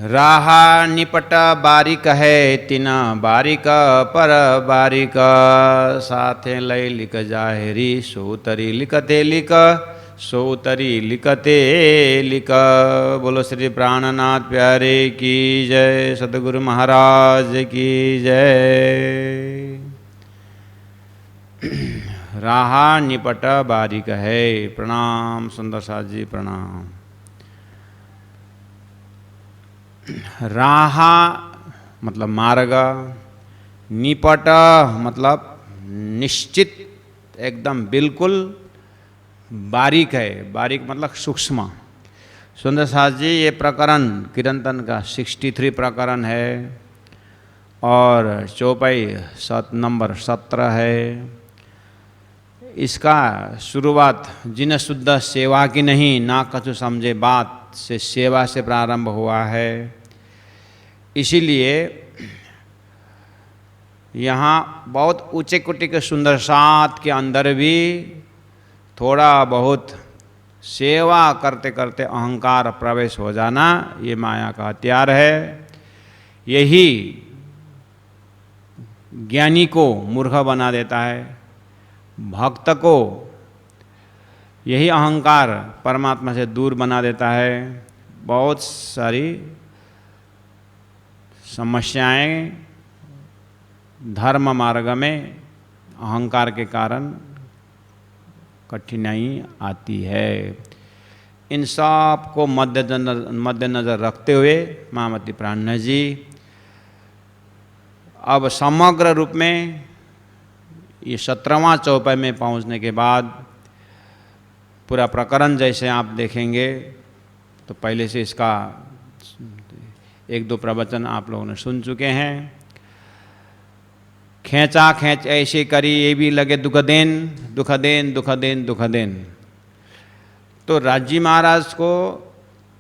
राहा निपट बारिक है तिना बारिक पर बारिक साथे लय लिख जाहरी सोतरी लिखते लिख सोतरी लिखते लिख। बोलो श्री प्राणनाथ प्यारे की जय, सदगुरु महाराज की जय। राहा निपट बारिक है। प्रणाम सुंदर साथ जी, प्रणाम। राहा मतलब मार्ग, निपट मतलब निश्चित एकदम बिल्कुल, बारीक है, बारीक मतलब सूक्ष्म। सुंदर साथ जी ये प्रकरण कीर्तन का 63 प्रकरण है और चौपाई नंबर 17 है। इसका शुरुआत जिन शुद्ध सेवा की नहीं ना कछु समझे बात से सेवा से प्रारंभ हुआ है। इसीलिए यहाँ बहुत ऊंचे कोटि के सुंदर साथ के अंदर भी थोड़ा बहुत सेवा करते करते अहंकार प्रवेश हो जाना ये माया का हथियार है। यही ज्ञानी को मूर्ख बना देता है, भक्त को यही अहंकार परमात्मा से दूर बना देता है। बहुत सारी समस्याएं धर्म मार्ग में अहंकार के कारण कठिनाई आती है। इन सब को मद्देनजर रखते हुए महामती प्राण जी अब समग्र रूप में ये 17वां चौपाई में पहुंचने के बाद पूरा प्रकरण जैसे आप देखेंगे तो पहले से इसका एक दो प्रवचन आप लोगों ने सुन चुके हैं। खेचा खेच ऐसे करी ये भी लगे दुख देन दुख देन दुख देन दुख देन। तो राजी महाराज को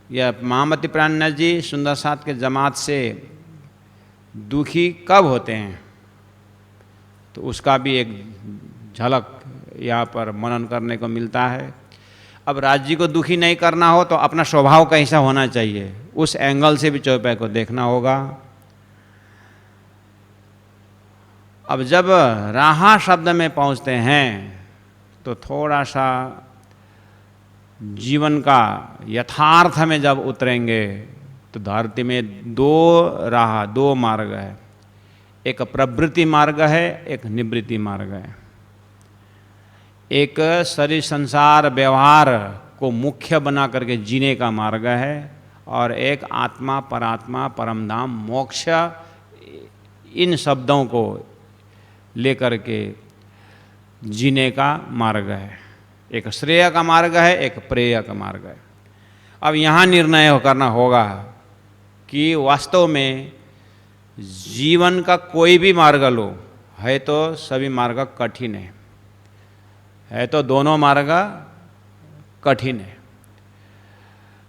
या महामती प्राणनाथ जी सुंदर साथ के जमात से दुखी कब होते हैं तो उसका भी एक झलक यहाँ पर मनन करने को मिलता है। अब राज जी को दुखी नहीं करना हो तो अपना स्वभाव कैसा होना चाहिए उस एंगल से भी चौपाई को देखना होगा। अब जब राहा शब्द में पहुंचते हैं तो थोड़ा सा जीवन का यथार्थ में जब उतरेंगे तो धरती में दो राह, दो मार्ग है। एक प्रवृत्ति मार्ग है, एक निवृत्ति मार्ग है। एक शरीर संसार व्यवहार को मुख्य बना करके जीने का मार्ग है और एक आत्मा परात्मा परमधाम मोक्ष इन शब्दों को लेकर के जीने का मार्ग है। एक श्रेय का मार्ग है, एक प्रेय का मार्ग है। अब यहाँ निर्णय करना होगा कि वास्तव में जीवन का कोई भी मार्ग लो है तो सभी मार्ग कठिन है तो दोनों मार्ग कठिन है।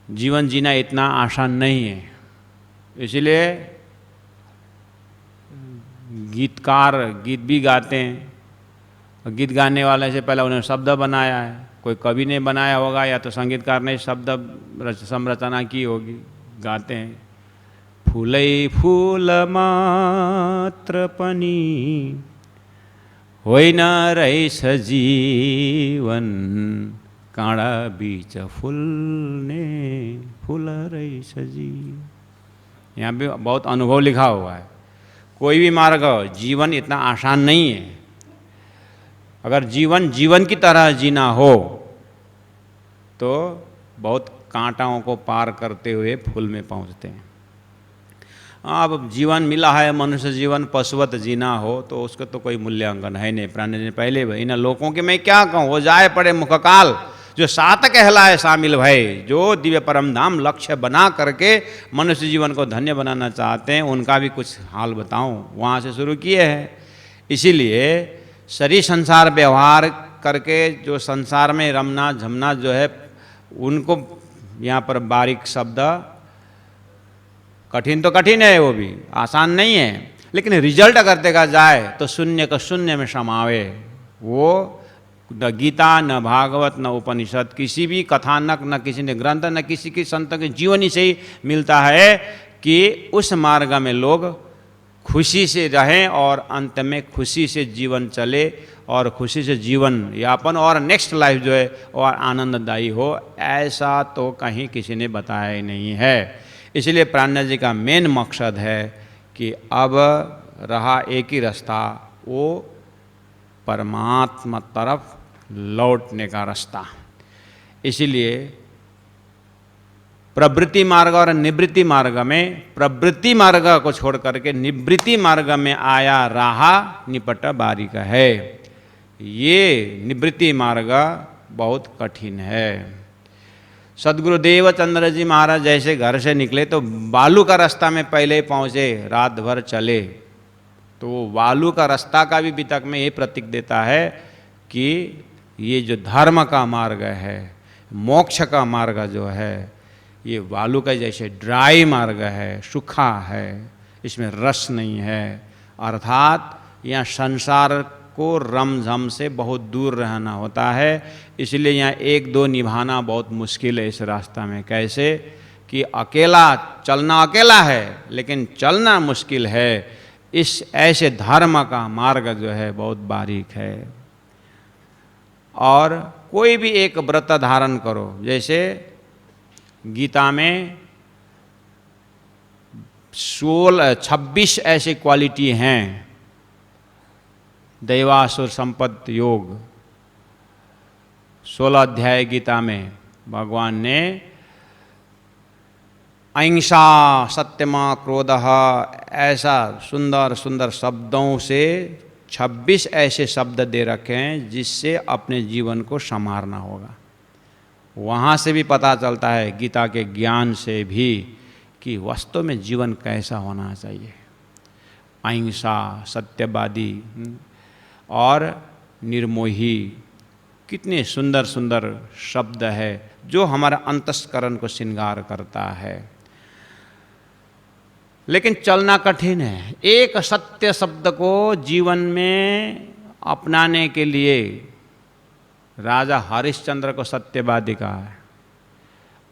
जीवन जीना इतना आसान नहीं है। इसलिए गीतकार गीत भी गाते हैं। गीत गाने वाले से पहले उन्होंने शब्द बनाया है, कोई कवि ने बनाया होगा या तो संगीतकार ने शब्द संरचना की होगी। गाते हैं फूलै फूल मात्र पनि होइन रहेछ जीवन काँडा बीच फुल्ने फूल रहेछ जी। यहाँ भी बहुत अनुभव लिखा हुआ है। कोई भी मार्ग जीवन इतना आसान नहीं है। अगर जीवन की तरह जीना हो तो बहुत कांटाओं को पार करते हुए फूल में पहुंचते हैं। अब जीवन मिला है मनुष्य जीवन पशुवत जीना हो तो उसका तो कोई मूल्यांकन है नहीं। प्राण ने पहले इन लोगों के मैं क्या कहूँ, वो जाए पड़े मुखकाल जो सात कहलाए शामिल भय, जो दिव्य परम धाम लक्ष्य बना करके मनुष्य जीवन को धन्य बनाना चाहते हैं उनका भी कुछ हाल बताऊं। वहाँ से शुरू किए हैं। इसीलिए शरीर संसार व्यवहार करके जो संसार में रमना झमना जो है उनको यहाँ पर बारीक शब्द कठिन तो कठिन है, वो भी आसान नहीं है। लेकिन रिजल्ट अगर देखा जाए तो शून्य का शून्य में समावे। वो न गीता न भागवत न उपनिषद किसी भी कथानक न किसी ने ग्रंथ न किसी के संत के जीवनी से ही मिलता है कि उस मार्ग में लोग खुशी से रहें और अंत में खुशी से जीवन चले और खुशी से जीवन यापन और नेक्स्ट लाइफ जो है और आनंददायी हो, ऐसा तो कहीं किसी ने बताया ही नहीं है। इसलिए प्राणनाथ जी का मेन मकसद है कि अब रहा एक ही रास्ता, वो परमात्मा तरफ लौटने का रास्ता। इसीलिए प्रवृत्ति मार्ग और निवृत्ति मार्ग में, प्रवृत्ति मार्ग को छोड़ करके निवृत्ति मार्ग में आया रहा निपट बारीक है। ये निवृत्ति मार्ग बहुत कठिन है। सदगुरुदेव चंद्र जी महाराज जैसे घर से निकले तो बालू का रास्ता में पहले पहुँचे, रात भर चले, तो वो वालू का रास्ता का भी वितक में ये प्रतीक देता है कि ये जो धर्म का मार्ग है, मोक्ष का मार्ग जो है, ये वालू का जैसे ड्राई मार्ग है, सूखा है, इसमें रस नहीं है। अर्थात यहाँ संसार को रमझम से बहुत दूर रहना होता है। इसलिए यहाँ एक दो निभाना बहुत मुश्किल है इस रास्ता में। कैसे कि अकेला चलना अकेला है, लेकिन चलना मुश्किल है। इस ऐसे धर्म का मार्ग जो है बहुत बारीक है। और कोई भी एक व्रत धारण करो, जैसे गीता में 26 ऐसी क्वालिटी हैं। दैवासुर संपत्ति योग 16 अध्याय गीता में भगवान ने अहिंसा, सत्यमा, क्रोधः, ऐसा सुंदर सुंदर शब्दों से 26 ऐसे शब्द दे रखे हैं जिससे अपने जीवन को संवारना होगा। वहाँ से भी पता चलता है, गीता के ज्ञान से भी, कि वास्तव में जीवन कैसा होना चाहिए। अहिंसा, सत्यवादी और निर्मोही, कितने सुंदर सुंदर शब्द है जो हमारा अंतस्करण को श्रृंगार करता है। लेकिन चलना कठिन है। एक सत्य शब्द को जीवन में अपनाने के लिए राजा हरिश्चंद्र को सत्यवादी कहा है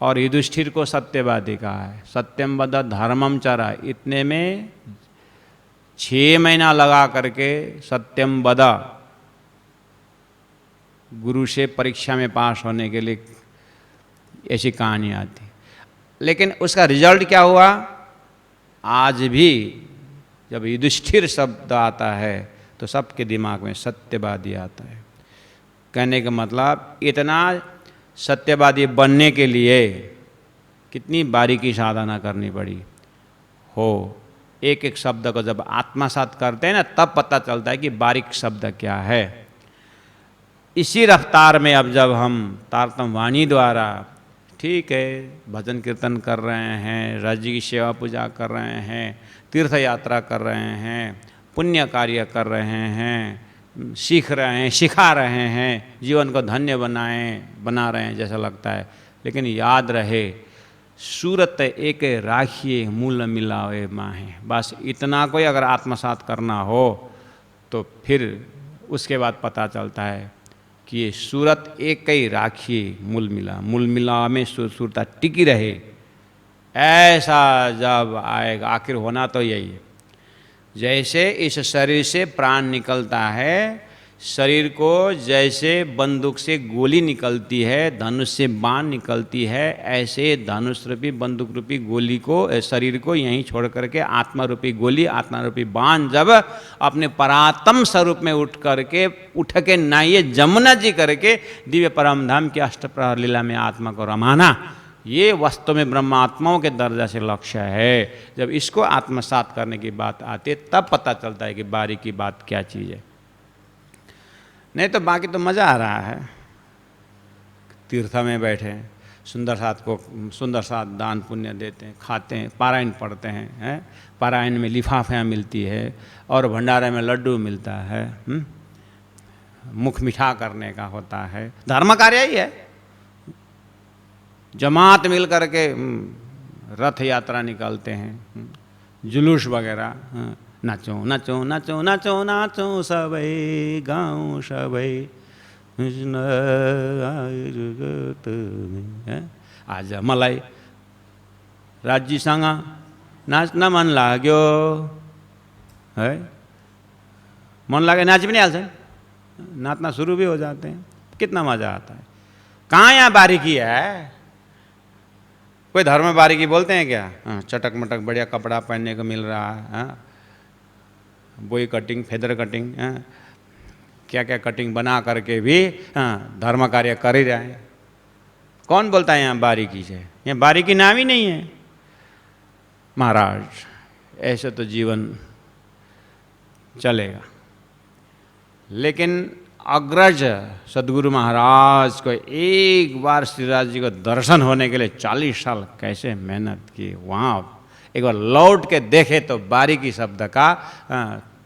और युधिष्ठिर को सत्यवादी कहा है। सत्यम वद धर्मम चरा, इतने में 6 महीना लगा करके सत्यम वद गुरु से परीक्षा में पास होने के लिए ऐसी कहानी आती। लेकिन उसका रिजल्ट क्या हुआ? आज भी जब युधिष्ठिर शब्द आता है तो सबके दिमाग में सत्यवादी आता है। कहने का मतलब, इतना सत्यवादी बनने के लिए कितनी बारीकी साधना करनी पड़ी हो। एक एक शब्द को जब आत्मसात करते हैं ना, तब पता चलता है कि बारीक शब्द क्या है। इसी रफ्तार में अब जब हम तारतम वाणी द्वारा, ठीक है, भजन कीर्तन कर रहे हैं, राज्य की सेवा पूजा कर रहे हैं, तीर्थ यात्रा कर रहे हैं, पुण्य कार्य कर रहे हैं, सीख रहे हैं, सिखा रहे हैं, जीवन को धन्य बना रहे हैं जैसा लगता है। लेकिन याद रहे, सूरत एक राखिए मूल मिलावे माहे। बस इतना कोई अगर आत्मसात करना हो तो फिर उसके बाद पता चलता है कि ये सूरत एक ही राखिए मूल मिला में सूरता टिकी रहे। ऐसा जब आएगा, आखिर होना तो यही है। जैसे इस शरीर से प्राण निकलता है, शरीर को जैसे बंदूक से गोली निकलती है, धनुष से बाण निकलती है, ऐसे धनुष रूपी बंदूक रूपी गोली को, शरीर को यहीं छोड़ करके आत्मा रूपी गोली, आत्मा रूपी बाण जब अपने परात्म स्वरूप में उठ के नाइए जमुना जी करके दिव्य परम धाम की अष्टप्रहर लीला में आत्मा को रमाना, ये वास्तव में ब्रह्मात्माओं के दर्जा से लक्ष्य है। जब इसको आत्मसात करने की बात आती है तब पता चलता है कि बारीकी बात क्या चीज़ है। नहीं तो बाकी तो मज़ा आ रहा है। तीर्थ में बैठे सुंदर साथ दान पुण्य देते हैं, खाते हैं, पारायण पढ़ते हैं, पारायण में लिफाफियाँ मिलती है और भंडारे में लड्डू मिलता है, मुख मीठा करने का होता है। धर्म कार्य ही है। जमात मिल करके रथ यात्रा निकालते हैं, जुलूस वगैरह, नाचो नाचो नाचो नाचो नाचो सबै गाउँ सबै आज मलाई राज्यसँग नाचना मन लाग्यो है, मन लागे नाच भी नहीं हाल से, नाचना शुरू भी हो जाते हैं, कितना मजा आता है। कहाँ यहाँ बारीकी है? कोई धर्म में बारीकी बोलते हैं क्या? हाँ, चटक मटक बढ़िया कपड़ा पहनने को मिल रहा है, हाँ, बोई कटिंग, फेदर कटिंग, हाँ, क्या क्या कटिंग बना करके भी हाँ धर्म कार्य कर ही रहे हैं। कौन बोलता है यहाँ बारीकी से? यहाँ बारीकी नाम ही नहीं है। महाराज ऐसे तो जीवन चलेगा। लेकिन अग्रज सदगुरु महाराज को एक बार श्रीराज जी को दर्शन होने के लिए 40 साल कैसे मेहनत की, वहाँ एक बार लौट के देखे तो बारीकी शब्द का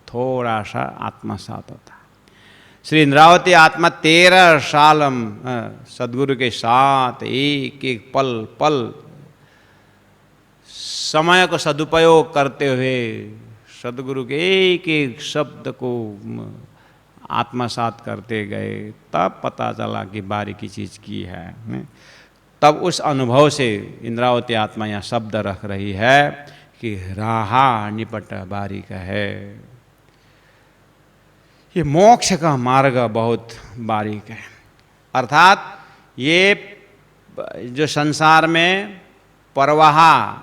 थोड़ा सा आत्मसात होता है। श्री इंद्रावती आत्मा 13 साल सदगुरु के साथ एक एक पल पल समय को सदुपयोग करते हुए सदगुरु के एक एक शब्द को आत्मसात करते गए, तब पता चला कि बारीकी चीज़ की है। तब उस अनुभव से इंद्रावती आत्मा यहाँ शब्द रख रही है कि राहा निपट बारीक है। ये मोक्ष का मार्ग बहुत बारीक है। अर्थात ये जो संसार में परवाहा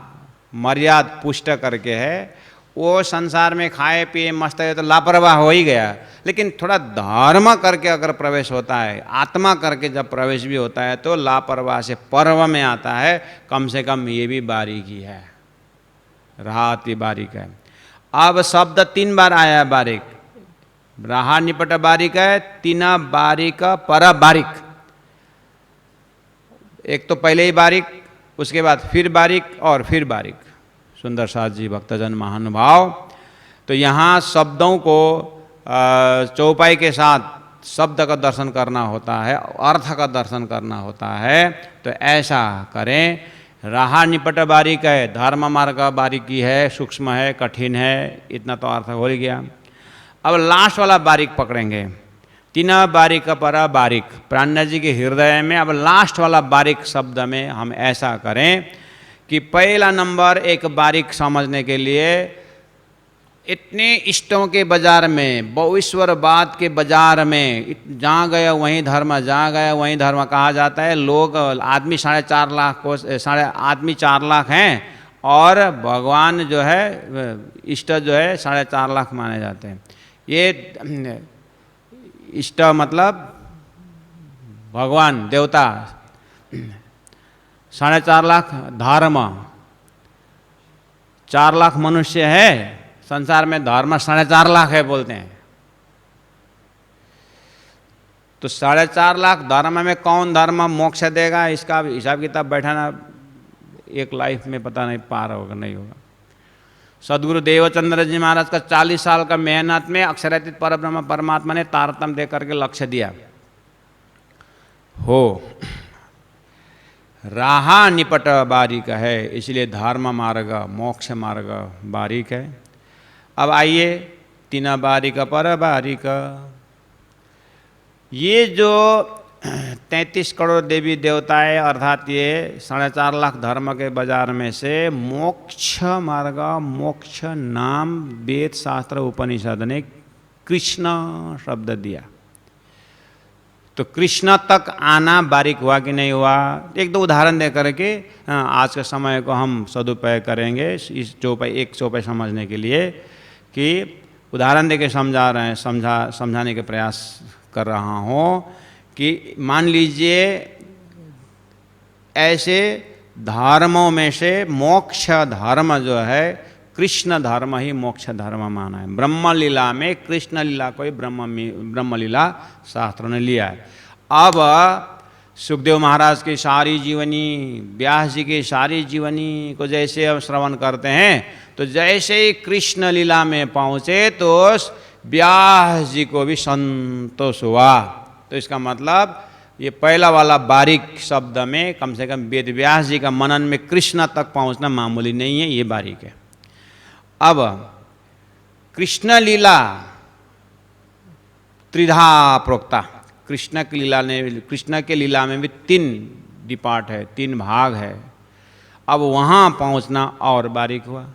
मर्याद पुष्ट करके है, वो संसार में खाए पिए मस्त है तो लापरवाह हो ही गया। लेकिन थोड़ा धर्म करके अगर प्रवेश होता है, आत्मा करके जब प्रवेश भी होता है तो लापरवाह से पर्व में आता है। कम से कम ये भी बारीकी है, राहत भी बारीक है। अब शब्द 3 बार आया बारीक, राहा निपट बारीक है, तीना बारीक पर बारीक। एक तो पहले ही बारीक, उसके बाद फिर बारीक और फिर बारीक। सुंदर साथ जी भक्तजन महानुभाव, तो यहाँ शब्दों को चौपाई के साथ शब्द का दर्शन करना होता है, अर्थ का दर्शन करना होता है। तो ऐसा करें। राहा निपट बारीक है, धर्म मार्ग बारीकी है, सूक्ष्म है, कठिन है, इतना तो अर्थ हो ही गया। अब लास्ट वाला बारीक पकड़ेंगे, तीना बारीक पर बारीक। प्राणनाथ जी के हृदय में अब लास्ट वाला बारीक शब्द में हम ऐसा करें कि पहला नंबर एक बारीक समझने के लिए, इतने इष्टों के बाजार में, बहुईश्वरवाद के बाजार में, जहाँ गया वहीं धर्म, जहाँ गया वहीं धर्म कहा जाता है। लोग आदमी 4.5 लाख को आदमी 4 लाख हैं और भगवान जो है इष्ट जो है 4.5 लाख माने जाते हैं। ये इष्ट मतलब भगवान देवता, 4.5 लाख धर्म, 4 लाख मनुष्य है संसार में, धर्म 4.5 लाख है बोलते हैं। तो 4.5 लाख धर्म में कौन धर्म मोक्ष देगा, इसका हिसाब किताब बैठाना एक लाइफ में पता नहीं पार होगा नहीं होगा। सदगुरु देवचंद्र जी महाराज का 40 साल का मेहनत में अक्षरातीत परब्रह्म परमात्मा ने तारतम्य दे करके लक्ष्य दिया हो। राहा निपट बारीक है, इसलिए धर्म मार्ग मोक्ष मार्ग बारीक है। अब आइए तीना बारीक पर बारीक। ये जो 33 करोड़ देवी देवताएं अर्थात ये 4.5 लाख धर्म के बाजार में से मोक्ष मार्ग, मोक्ष नाम वेद शास्त्र उपनिषद ने कृष्ण शब्द दिया। तो कृष्ण तक आना बारीक हुआ कि नहीं हुआ, एक दो उदाहरण दे करके आज के समय को हम सदुपयोग करेंगे इस चौपाई समझने के लिए, कि उदाहरण दे के समझाने के प्रयास कर रहा हूँ। कि मान लीजिए ऐसे धर्मों में से मोक्ष धर्म जो है, कृष्ण धर्म ही मोक्ष धर्म माना है। ब्रह्म लीला में कृष्ण लीला को ही ब्रह्म लीला शास्त्रों ने लिया है। अब सुखदेव महाराज की सारी जीवनी, व्यास जी की सारी जीवनी को जैसे हम श्रवण करते हैं, तो जैसे ही कृष्ण लीला में पहुँचे तो व्यास जी को भी संतोष हुआ। तो इसका मतलब ये पहला वाला बारीक शब्द में कम से कम वेद व्यास जी का मनन में कृष्ण तक पहुंचना मामूली नहीं है, ये बारीक है। अब कृष्ण लीला त्रिधा प्रोक्ता, कृष्ण के लीला में भी 3 डिपार्ट है, 3 भाग है। अब वहाँ पहुँचना और बारीक हुआ।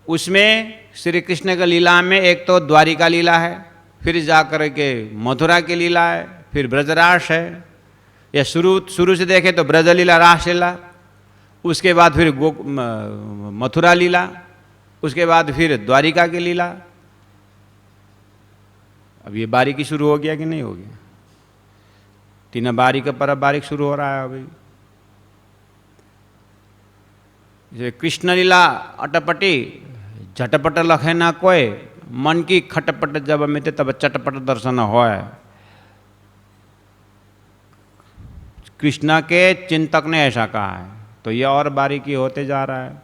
उसमें श्री कृष्ण का लीला में एक तो द्वारिका लीला है, फिर जाकर के मथुरा की लीला है, फिर ब्रजरास है, या शुरू से देखें तो ब्रज लीला, रास लीला, उसके बाद फिर मथुरा लीला, उसके बाद फिर द्वारिका की लीला। अब ये बारीकी शुरू हो गया कि नहीं हो गया? 3 बारीक पर बारीक शुरू हो रहा है अभी। जैसे कृष्ण लीला अटपटी, झटपट लखे ना कोई, मन की खटपट जब मिटे तब चटपट दर्शन होय। कृष्ण के चिंतक ने ऐसा कहा है, तो ये और बारीकी होते जा रहा है।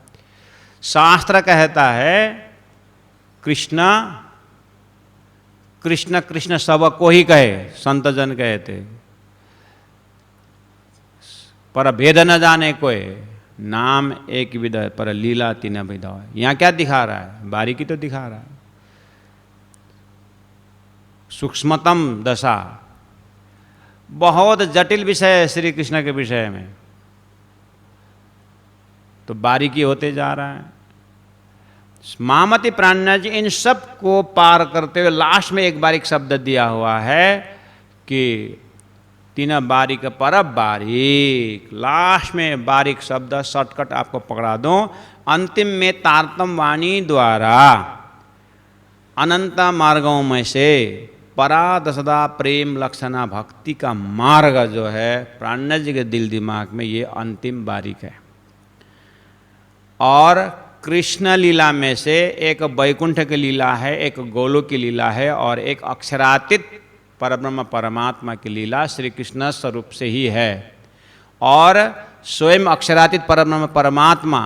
शास्त्र कहता है कृष्ण कृष्ण कृष्ण सब को ही कहे, संत जन कहते, पर भेद न जाने कोई, नाम एक विध है पर लीला 3 विध है। यहाँ क्या दिखा रहा है? बारीकी तो दिखा रहा है। सूक्ष्मतम दशा, बहुत जटिल विषय है श्री कृष्ण के विषय में, तो बारीकी होते जा रहा है। मामति प्राणनाथ जी इन सब को पार करते हुए लास्ट में एक बारीक शब्द दिया हुआ है कि 3 बारीक पर बारीक, लास्ट में बारीक शब्द शॉर्टकट आपको पकड़ा दूं, अंतिम में तारतम वाणी द्वारा अनंत मार्गों में से परादसदा प्रेम लक्षणा भक्ति का मार्ग जो है प्राणनाथ जी के दिल दिमाग में, ये अंतिम बारीक है। और कृष्ण लीला में से एक वैकुंठ की लीला है, एक गोलोक की लीला है, और एक अक्षरातीत परब्रह्म परमात्मा की लीला श्री कृष्ण स्वरूप से ही है। और स्वयं अक्षरातीत परब्रह्म परमात्मा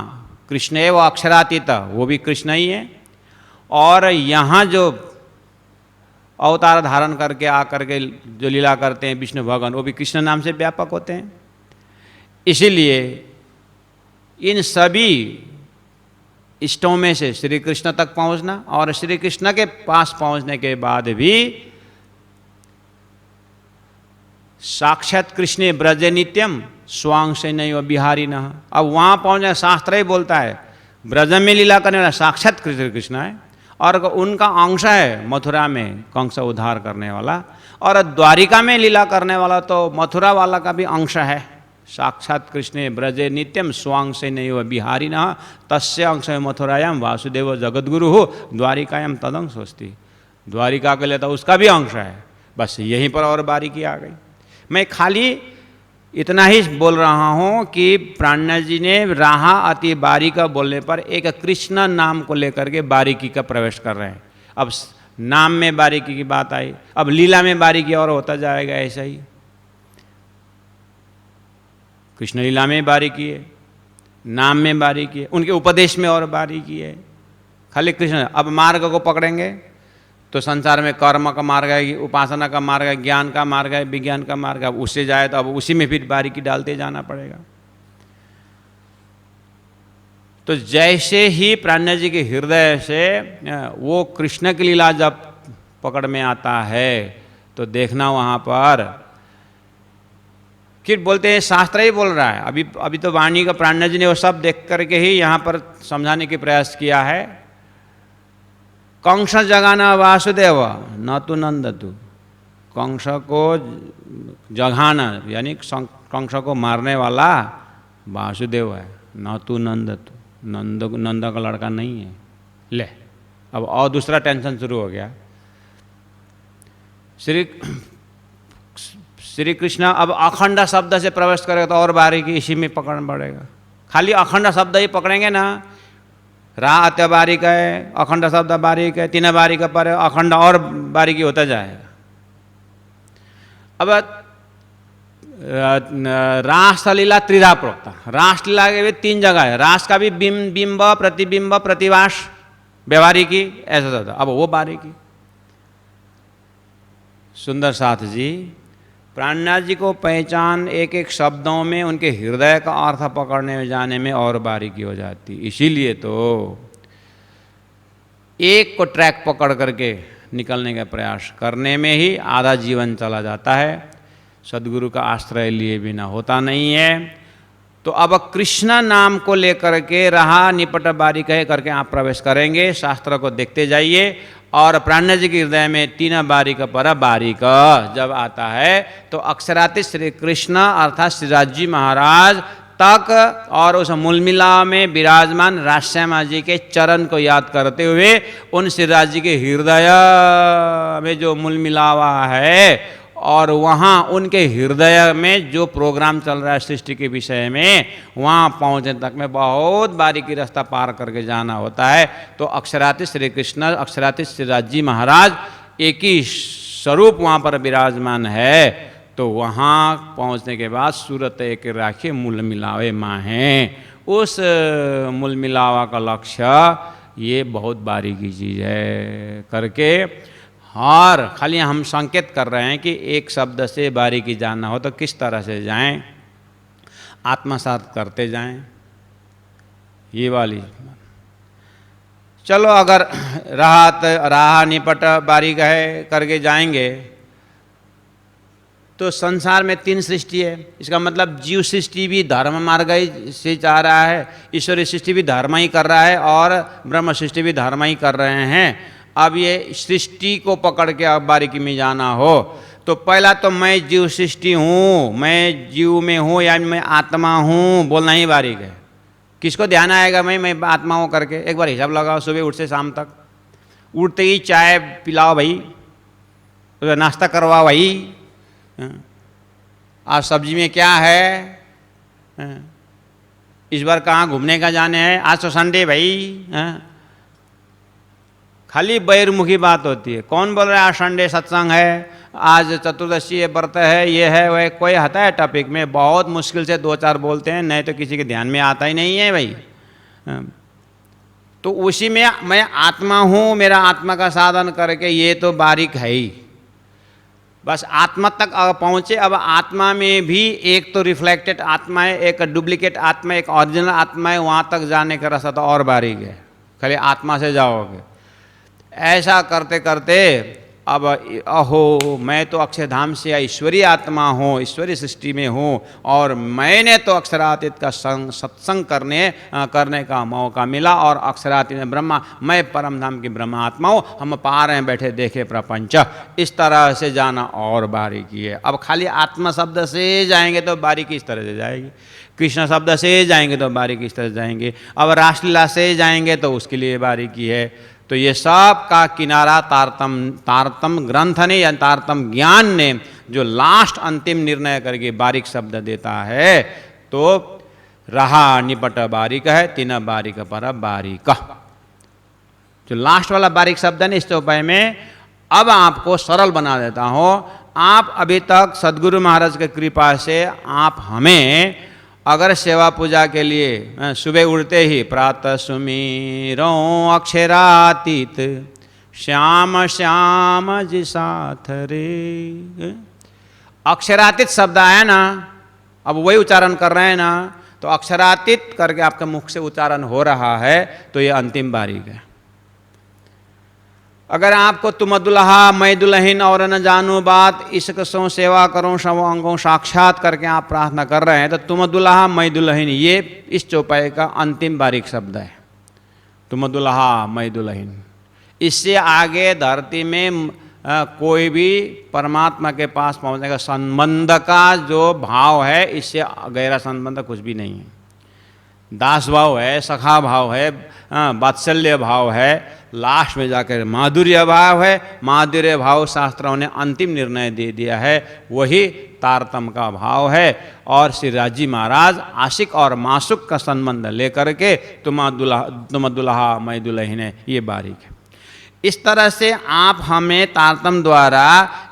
कृष्ण है, वो अक्षरातीत, वो भी कृष्ण ही है। और यहाँ जो अवतार धारण करके आकर के जो लीला करते हैं विष्णु भगवान, वो भी कृष्ण नाम से व्यापक होते हैं। इसीलिए इन सभी इष्टों में से श्री कृष्ण तक पहुंचना, और श्री कृष्ण के पास पहुंचने के बाद भी साक्षात कृष्ण ब्रजे नित्यम स्वांग से नहीं बिहारी न। अब वहाँ पहुँचना, शास्त्र ही बोलता है ब्रज में लीला करने वाला साक्षात कृष्ण है, और उनका अंश है मथुरा में कंस उद्धार करने वाला, और द्वारिका में लीला करने वाला तो मथुरा वाला का भी अंश है। साक्षात कृष्ण ब्रजे नित्यम स्वांग से नहीं हुआ बिहारी न, तस्य अंश मथुरायाम वासुदेव जगद्गुरु हो, द्वारिकायाम तदंश स्वस्ति। द्वारिका के लिए तो उसका भी अंश है। बस यहीं पर और बारीकी आ गई। मैं खाली इतना ही बोल रहा हूँ कि प्राणनाथ जी ने राहा अति बारीका बोलने पर एक कृष्ण नाम को लेकर के बारीकी का प्रवेश कर रहे हैं। अब नाम में बारीकी की बात आई, अब लीला में बारीकी और होता जाएगा ऐसा ही। कृष्ण लीला में बारीकी है, नाम में बारीकी है, उनके उपदेश में और बारीकी है। खाली कृष्ण, अब मार्ग को पकड़ेंगे तो संसार में कर्म का मार्ग है, उपासना का मार्ग है, ज्ञान का मार्ग है, विज्ञान का मार्ग है। अब उससे जाए तो अब उसी में फिर बारीकी डालते जाना पड़ेगा। तो जैसे ही प्राणनाथ जी के हृदय से वो कृष्ण की लीला जब पकड़ में आता है तो देखना वहाँ पर फिर बोलते हैं, शास्त्र ही बोल रहा है। अभी तो वाणी का प्राणनाथ जी ने वो सब देख करके ही यहाँ पर समझाने के प्रयास किया है। कंस जगाना वासुदेव न तो नंद तू, कंस को जगाना यानी कंस को मारने वाला वासुदेव है, न तो नंद तू, नंद का लड़का नहीं है। ले अब और दूसरा टेंशन शुरू हो गया। श्री कृष्ण अब अखंड शब्द से प्रवेश करेगा तो और बारीकी इसी में पकड़ना पड़ेगा। खाली अखंड शब्द ही पकड़ेंगे ना, रा अत्य बारीक है, अखंड शब्द बारीक है, 3 बारीक पर अखंड और बारीकी होता जाएगा। अब रासलीला त्रिधा प्रोक्ता, रासलीला के भी 3 जगह है। रास का भी बिंब प्रतिबिंब प्रतिवास व्यवहारिकी ऐसा होता। अब वो बारीकी सुंदर साथ जी प्राणनाथ जी को पहचान एक एक शब्दों में उनके हृदय का अर्थ पकड़ने में जाने में और बारीकी हो जाती। इसीलिए तो एक को ट्रैक पकड़ करके निकलने का प्रयास करने में ही आधा जीवन चला जाता है। सदगुरु का आश्रय लिए बिना होता नहीं है। तो अब कृष्ण नाम को लेकर के रहा निपट बारी कहे करके आप प्रवेश करेंगे, शास्त्र को देखते जाइए। और प्राण जी के हृदय में 3 बारीक पर बारीक जब आता है तो अक्षरातीत श्री कृष्ण अर्थात श्रीराज जी महाराज तक और उस मूलमिलाव में विराजमान राजश्यामा जी के चरण को याद करते हुए उन श्रीराज जी के हृदय में जो मूलमिलावा है और वहाँ उनके हृदय में जो प्रोग्राम चल रहा है सृष्टि के विषय में, वहाँ पहुँचने तक में बहुत बारीकी रास्ता पार करके जाना होता है। तो अक्षरातीत श्री कृष्ण अक्षरातीत श्रीराज जी महाराज एक ही स्वरूप वहाँ पर विराजमान है। तो वहाँ पहुँचने के बाद सूरत एक राखिए मूल मिलावे माँ हैं। उस मूल मिलावा का लक्ष्य ये बहुत बारीकी चीज़ है करके, और खाली हम संकेत कर रहे हैं कि एक शब्द से बारीकी जानना हो तो किस तरह से जाएं, आत्मसात करते जाएं, ये वाली। चलो अगर राह निपट बारीक है करके जाएंगे तो संसार में 3 सृष्टि है। इसका मतलब जीव सृष्टि भी धर्म मार्ग से जा रहा है, ईश्वरीय सृष्टि भी धर्म ही कर रहा है और ब्रह्म सृष्टि भी धर्म ही कर रहे हैं। अब ये सृष्टि को पकड़ के अब बारीकी में जाना हो तो पहला तो मैं जीव सृष्टि हूँ, मैं जीव में हूँ या मैं आत्मा हूँ बोलना ही बारीक है। किसको ध्यान आएगा मैं आत्मा हूँ करके? एक बार हिसाब लगाओ, सुबह उठ से शाम तक, उठते ही चाय पिलाओ भाई, तो नाश्ता करवाओ भाई, आज सब्जी में क्या है, इस बार कहाँ घूमने का जाने हैं, आज तो संडे भाई। खाली बहिर्मुखी बात होती है। कौन बोल रहा है आज संडे सत्संग है, आज चतुर्दशी है, व्रत है, ये है वह, कोई आता है टॉपिक में? बहुत मुश्किल से 2-4 बोलते हैं, नहीं तो किसी के ध्यान में आता ही नहीं है भाई। तो उसी में मैं आत्मा हूँ, मेरा आत्मा का साधन करके, ये तो बारीक है ही। बस आत्मा तक पहुँचे। अब आत्मा में भी एक तो रिफ्लेक्टेड आत्मा है, एक डुप्लीकेट आत्मा, एक ओरिजिनल आत्मा है। वहाँ तक जाने का रास्ता तो और बारीक है, खाली आत्मा से जाओगे। ऐसा करते करते अब अहो मैं तो अक्षरधाम से ईश्वरीय आत्मा हूँ, ईश्वरीय सृष्टि में हूँ, और मैंने तो अक्षरातीत का सत्संग करने का मौका मिला, और अक्षरातीत में ब्रह्मा, मैं परम धाम की ब्रह्मा आत्मा हूँ, हम पा रहे हैं बैठे देखे प्रपंच। इस तरह से जाना और बारीकी है। अब खाली आत्मा शब्द से जाएंगे तो बारीकी इस तरह से जाएगी, कृष्ण शब्द से जाएंगे तो बारीकी इस तरह से जाएंगे, अब रासलीला से जाएंगे तो उसके लिए बारीकी है। तो ये सब का किनारा तारतम ग्रंथ ने या तारतम ज्ञान ने जो लास्ट अंतिम निर्णय करके बारीक शब्द देता है, तो रहा निपट बारीक है, 3 बारीक पर बारीक। जो लास्ट वाला बारीक शब्द है ना, इस उपाय में अब आपको सरल बना देता हूँ। आप अभी तक सदगुरु महाराज की कृपा से आप हमें अगर सेवा पूजा के लिए सुबह उठते ही प्रातः सुमिरो अक्षरातीत श्याम श्याम जी साथ रे, अक्षरातीत शब्द आया ना, अब वही उच्चारण कर रहे हैं ना, तो अक्षरातीत करके आपके मुख से उच्चारण हो रहा है, तो ये अंतिम बारीक है। अगर आपको तुम दुल्हा मैं दुल्हन और न जानू बात, इश्क सो सेवा करो सब अंगों साक्षात करके आप प्रार्थना कर रहे हैं, तो तुम दुल्हा मैं दुल्हन, ये इस चौपाई का अंतिम बारीक शब्द है। तुम दुल्हा मैं दुल्हन, इससे आगे धरती में कोई भी परमात्मा के पास पहुंचने का संबंध का जो भाव है, इससे गहरा संबंध कुछ भी नहीं है। दास भाव है, सखा भाव है, वात्सल्य भाव है, लास्ट में जाकर माधुर्य भाव है। माधुर्य भाव शास्त्रों ने अंतिम निर्णय दे दिया है, वही तारतम का भाव है। और श्री राजी महाराज आशिक और मासुक का संबंध लेकर के तुम दुल्हा मैं दुल्हन, ये बारीक है। इस तरह से आप हमें तारतम द्वारा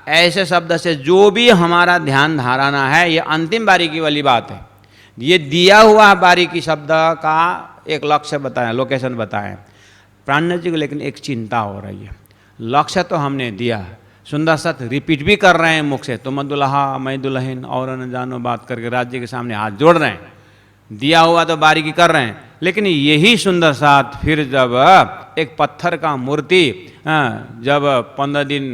ऐसे शब्द से जो भी हमारा ध्यान धाराना है, ये अंतिम बारीकी वाली बात है। ये दिया हुआ बारीकी शब्द का एक लक्ष्य बताएं, लोकेशन बताएं प्राण जी को, लेकिन एक चिंता हो रही है। लक्ष्य तो हमने दिया, सुंदर सत रिपीट भी कर रहे हैं मुख से, तुम दुल्हा मैं दुल्हन और न जानो बात करके राज्य के सामने हाथ जोड़ रहे हैं, दिया हुआ तो बारीकी कर रहे हैं। लेकिन यही सुंदर साथ फिर जब एक पत्थर का मूर्ति जब 15 दिन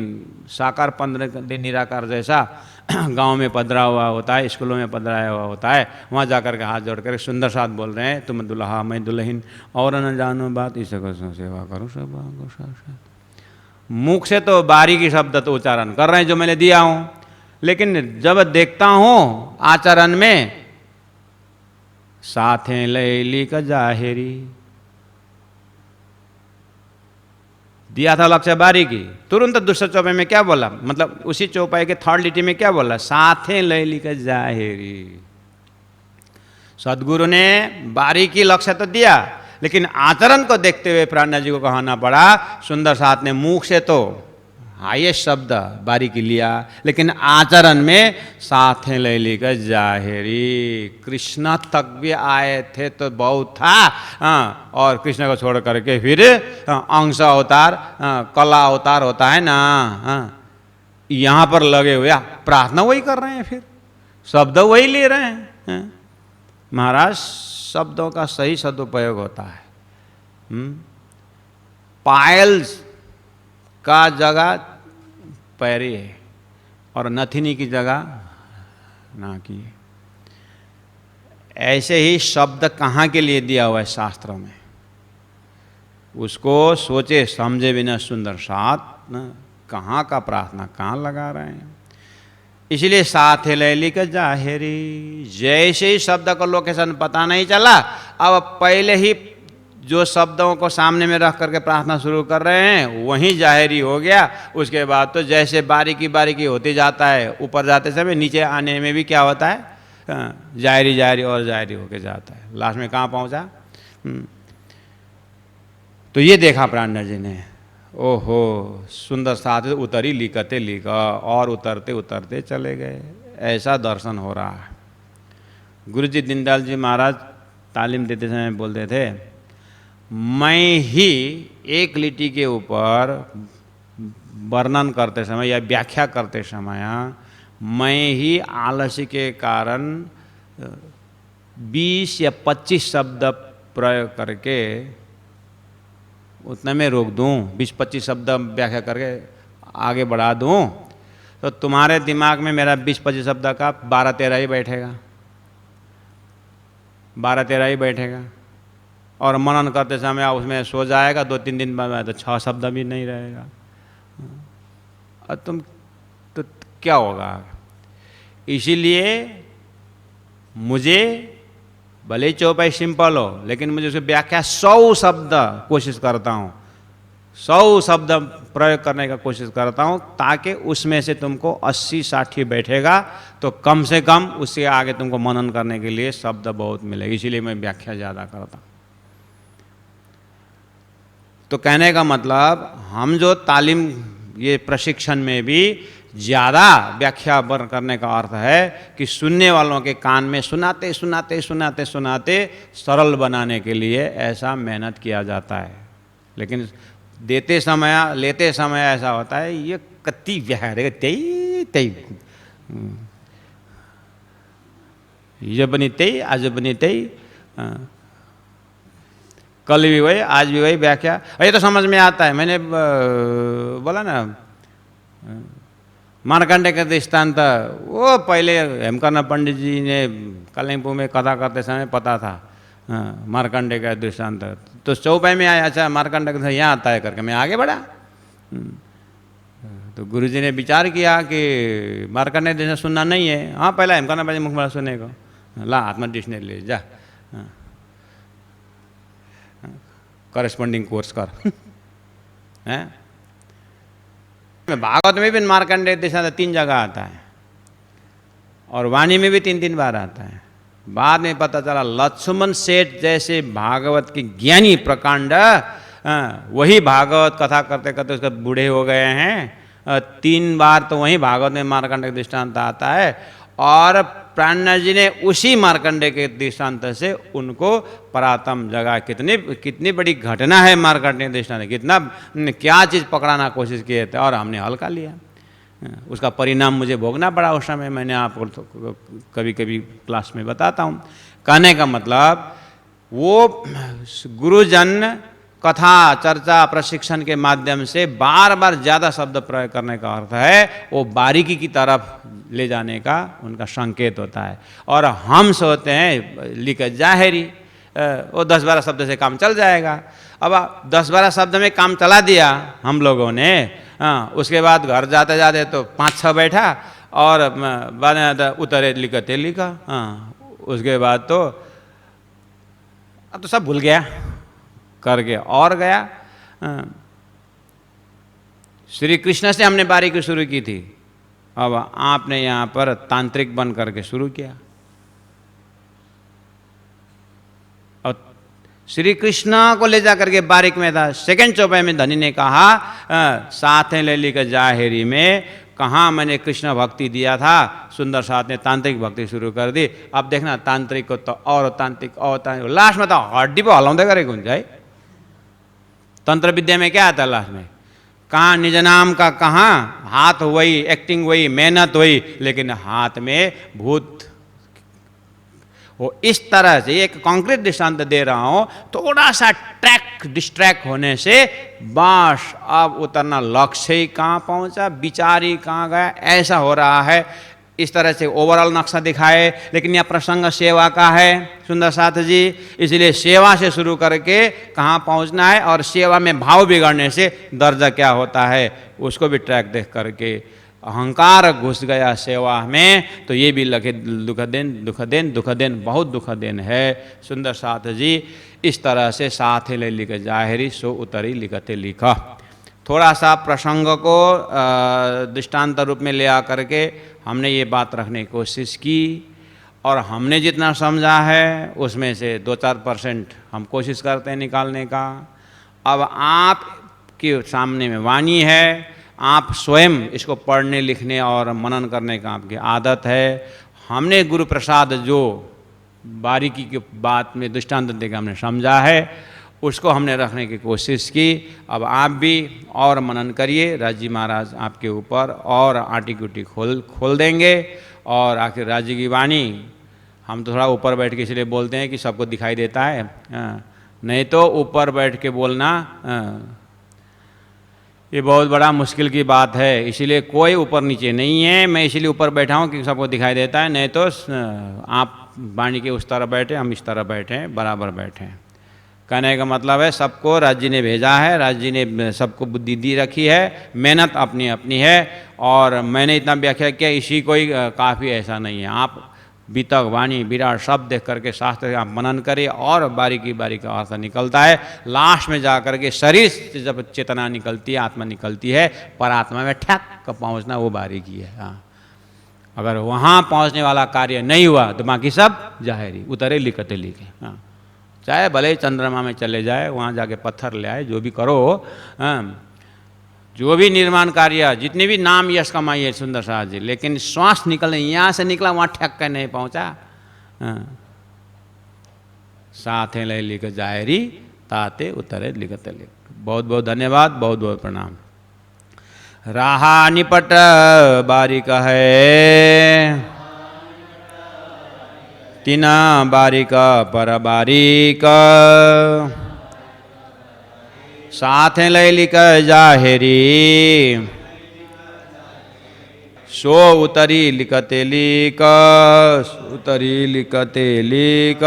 साकार 15 दिन निराकार जैसा गांव में पधरा हुआ होता है, स्कूलों में पधराया हुआ होता है, वहाँ जाकर के हाथ जोड़ कर सुंदर साथ बोल रहे हैं, तुम दुल्हा मैं दुल्हन और न जानो बात इस सेवा करो सब। मुख से तो बारीकी शब्द तो उच्चारण कर रहे हैं जो मैंने दिया हूँ, लेकिन जब देखता हूँ आचरण में साथे लैली का जाहिरी दिया था लक्ष्य बारीकी, तुरंत दूसरे चौपाई में क्या बोला, मतलब उसी चौपाई के थर्ड लिटी में क्या बोला, साथे लैली का जाहिरी। सदगुरु ने बारीकी लक्ष्य तो दिया, लेकिन आचरण को देखते हुए प्राणनाथ जी को कहना पड़ा, सुंदर साथ ने मुख से तो हाईएस्ट शब्द बारीकी लिया, लेकिन आचरण में साथे लैली का जाहिरी। कृष्ण तक भी आए थे तो बहुत था, और कृष्ण को छोड़ करके फिर अंश अवतार, कला अवतार होता है ना, यहाँ पर लगे हुए प्रार्थना वही कर रहे हैं, फिर शब्द वही ले रहे हैं। महाराज शब्दों का सही सदुपयोग होता है। पायल का जगह पैरी है और नथिनी की जगह ना की। ऐसे ही शब्द कहाँ के लिए दिया हुआ है शास्त्रों में, उसको सोचे समझे बिना सुंदर साथ न कहाँ का प्रार्थना कहाँ लगा रहे हैं। इसलिए साथे लैली का जाहिरी, जैसे ही शब्द का लोकेशन पता नहीं चला, अब पहले ही जो शब्दों को सामने में रख करके प्रार्थना शुरू कर रहे हैं वहीं जाहिरी हो गया। उसके बाद तो जैसे बारीकी बारीकी होती जाता है, ऊपर जाते समय नीचे आने में भी क्या होता है, जाहिरी जाहिरी और जाहिरी होके जाता है, लास्ट में कहाँ पहुँचा। तो ये देखा प्राणनाथ जी ने, ओहो सुंदर साथ उतरी लिखते लिखा और उतरते उतरते चले गए। ऐसा दर्शन हो रहा है। गुरु जी दीनदयाल जी महाराज तालीम देते समय बोलते थे, मैं ही एक लिटी के ऊपर वर्णन करते समय या व्याख्या करते समय मैं ही आलस्य के कारण 20 या 25 शब्द प्रयोग करके उतने में रोक दूं, 20-25 शब्द व्याख्या करके आगे बढ़ा दूं, तो तुम्हारे दिमाग में मेरा 20-25 शब्द का 12-13 ही बैठेगा, 12-13 ही बैठेगा, और मनन करते समय उसमें सो जाएगा। 2-3 दिन बाद तो 6 शब्द भी नहीं रहेगा। और तुम तो क्या होगा। इसीलिए मुझे भले ही चौपाई सिंपल हो, लेकिन मुझे उसकी व्याख्या 100 शब्द कोशिश करता हूँ, 100 शब्द प्रयोग करने का कोशिश करता हूँ, ताकि उसमें से तुमको 80-60 बैठेगा, तो कम से कम उससे आगे तुमको मनन करने के लिए शब्द बहुत मिलेगा। इसीलिए मैं व्याख्या ज़्यादा करता हूँ। तो कहने का मतलब हम जो तालीम ये प्रशिक्षण में भी ज़्यादा व्याख्या करने का अर्थ है कि सुनने वालों के कान में सुनाते सुनाते सुनाते सुनाते सरल बनाने के लिए ऐसा मेहनत किया जाता है। लेकिन देते समय लेते समय ऐसा होता है, ये कत्ती व्याख्या तई तई ये बनी तई आज बनी तई, कल भी वही आज भी वही व्याख्या। ये तो समझ में आता है। मैंने बोला ना मार्कंडेय का दृष्टांत, वो पहले हेमकर्ण पंडित जी ने कालिम्पोंग में कथा करते समय पता था मार्कंडेय का दृष्टांत, तो चौपाई में आया, अच्छा मार्कंडेय का यहाँ आता है करके मैं आगे बढ़ा। तो गुरुजी ने विचार किया कि मार्कंडेय दृष्टांत सुनना नहीं है, हाँ पहला हेमकर्ण पंडित मुखमाला सुनने को, ला आत्मा डिक्शनरी ले जा, करस्पॉन्डिंग कोर्स कर। हैं भागवत में भी मार्कंडेय दृष्टांत 3 जगह आता है, और वाणी में भी 3-3 बार आता है। बाद में पता चला लक्ष्मण सेठ जैसे भागवत के ज्ञानी प्रकांड वही भागवत कथा करते करते उसके बूढ़े हो गए हैं। 3 बार तो वही भागवत में मार्कंडेय दृष्टांत आता है, और प्राणनाथ जी ने उसी मार्कंडेय के दृष्टांत से उनको परातम जगह, कितनी बड़ी घटना है मार्कंडेय दृष्टांत, कितना क्या चीज़ पकड़ाना कोशिश किए थे और हमने हल्का लिया। उसका परिणाम मुझे भोगना पड़ा उस समय। मैंने आपको तो कभी कभी क्लास में बताता हूँ। कहने का मतलब वो गुरुजन कथा चर्चा प्रशिक्षण के माध्यम से बार बार ज़्यादा शब्द प्रयोग करने का अर्थ है वो बारीकी की तरफ ले जाने का उनका संकेत होता है। और हम सोचते हैं लिख जाहिरी वो 10-12 शब्द से काम चल जाएगा। अब 10-12 शब्द में काम चला दिया हम लोगों ने, उसके बाद घर जाते जाते तो 5-6 बैठा और बाद में उतरे लिखते लिखा, उसके बाद तो अब तो सब भूल गया करके और गया। श्री कृष्ण से हमने बारीकी शुरू की थी, अब आपने यहाँ पर तांत्रिक बन करके शुरू किया। और श्री कृष्ण को ले जा करके बारीक में था। सेकंड चौपाई में धनी ने कहा साथ ले ली का जाहिरी में कहाँ मैंने कृष्ण भक्ति दिया था, सुंदर साथ ने तांत्रिक भक्ति शुरू कर दी। अब देखना तांत्रिक को तो और तांत्रिक और तांत्रिक, लास्ट में तो हड्डी पे हलाउँदै गरेको हुन्छ है। तंत्र विद्या में क्या आता है लास्ट में, कहाँ निज नाम का कहाँ, हाथ वही, एक्टिंग वही, मेहनत वही, लेकिन हाथ में भूत। वो इस तरह से एक कॉन्क्रीट दृष्टांत दे रहा हूं, थोड़ा सा ट्रैक डिस्ट्रैक्ट होने से बस अब उतरना लक्ष्य ही कहाँ पहुंचा, विचार ही कहाँ गया, ऐसा हो रहा है। इस तरह से ओवरऑल नक्शा दिखाए, लेकिन यह प्रसंग सेवा का है सुंदर साथ जी, इसलिए सेवा से शुरू करके कहाँ पहुंचना है और सेवा में भाव बिगड़ने से दर्जा क्या होता है उसको भी ट्रैक देख करके अहंकार घुस गया सेवा में तो ये भी लगे दुखदेन बहुत दुखदेन है सुंदर साथ जी। इस तरह से साथ ले लिख जाहिरी सो उतरी लिखते लिखा। थोड़ा सा प्रसंग को दृष्टांत रूप में ले आकर के हमने ये बात रखने की कोशिश की और हमने जितना समझा है उसमें से 2-4% हम कोशिश करते हैं निकालने का। अब आप के सामने में वाणी है, आप स्वयं इसको पढ़ने लिखने और मनन करने का आपकी आदत है। हमने गुरु प्रसाद जो बारीकी की बात में दृष्टांत देकर हमने समझा है उसको हमने रखने की कोशिश की। अब आप भी और मनन करिए, राजी महाराज आपके ऊपर और आटी कुटी खोल देंगे। और आखिर राजी की वाणी हम तो थोड़ा ऊपर बैठ के इसलिए बोलते हैं कि सबको दिखाई देता है, नहीं तो ऊपर बैठ के बोलना ये बहुत बड़ा मुश्किल की बात है। इसीलिए कोई ऊपर नीचे नहीं है, मैं इसीलिए ऊपर बैठा हूँ कि सबको दिखाई देता है, नहीं तो आप वाणी के उस तरह बैठे, हम इस तरह बैठे, बराबर बैठे। कहने का मतलब है सबको राज जी ने भेजा है, राज जी ने सबको बुद्धि दी रखी है, मेहनत अपनी अपनी है। और मैंने इतना व्याख्या किया इसी कोई काफ़ी ऐसा नहीं है। आप बीतक वाणी विराट सब देख करके शास्त्र आप मनन करिए और बारीकी बारीकी अर्थ निकलता है। लास्ट में जा करके शरीर से जब चेतना निकलती है, आत्मा निकलती है, पर आत्मा में ठक पहुँचना वो बारीकी है। हाँ, अगर वहाँ पहुँचने वाला कार्य नहीं हुआ तो बाकी सब जाहिरी उतरे लिखते लिखे। हाँ, चाहे भले ही चंद्रमा में चले जाए, वहाँ जाके पत्थर ले आए, जो भी करो, जो भी निर्माण कार्य, जितने भी नाम यश कमाइए सुंदर साथ जी, लेकिन श्वास निकलने यहाँ से निकला वहाँ ठक कर नहीं पहुँचा। साथ ले लिख जाहिरी ताते उतरे लिखते लिख। बहुत बहुत धन्यवाद, बहुत बहुत प्रणाम। राहा निपट बारीक है तीना बारीक पर बारीक साथ ले लिख जाहिरी सो उतरी लिखते लिख उतरी लिखते लिख।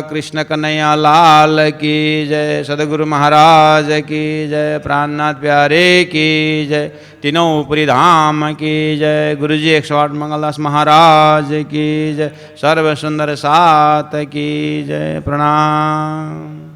कृष्ण कन्हैया लाल की जय, सदगुरु महाराज की जय, प्राणनाथ प्यारे की जय, तीनों ऊपरी धाम की जय, गुरु जी 108 मंगलदास महाराज की जय, सर्व सुंदर साथ की जय। प्रणाम।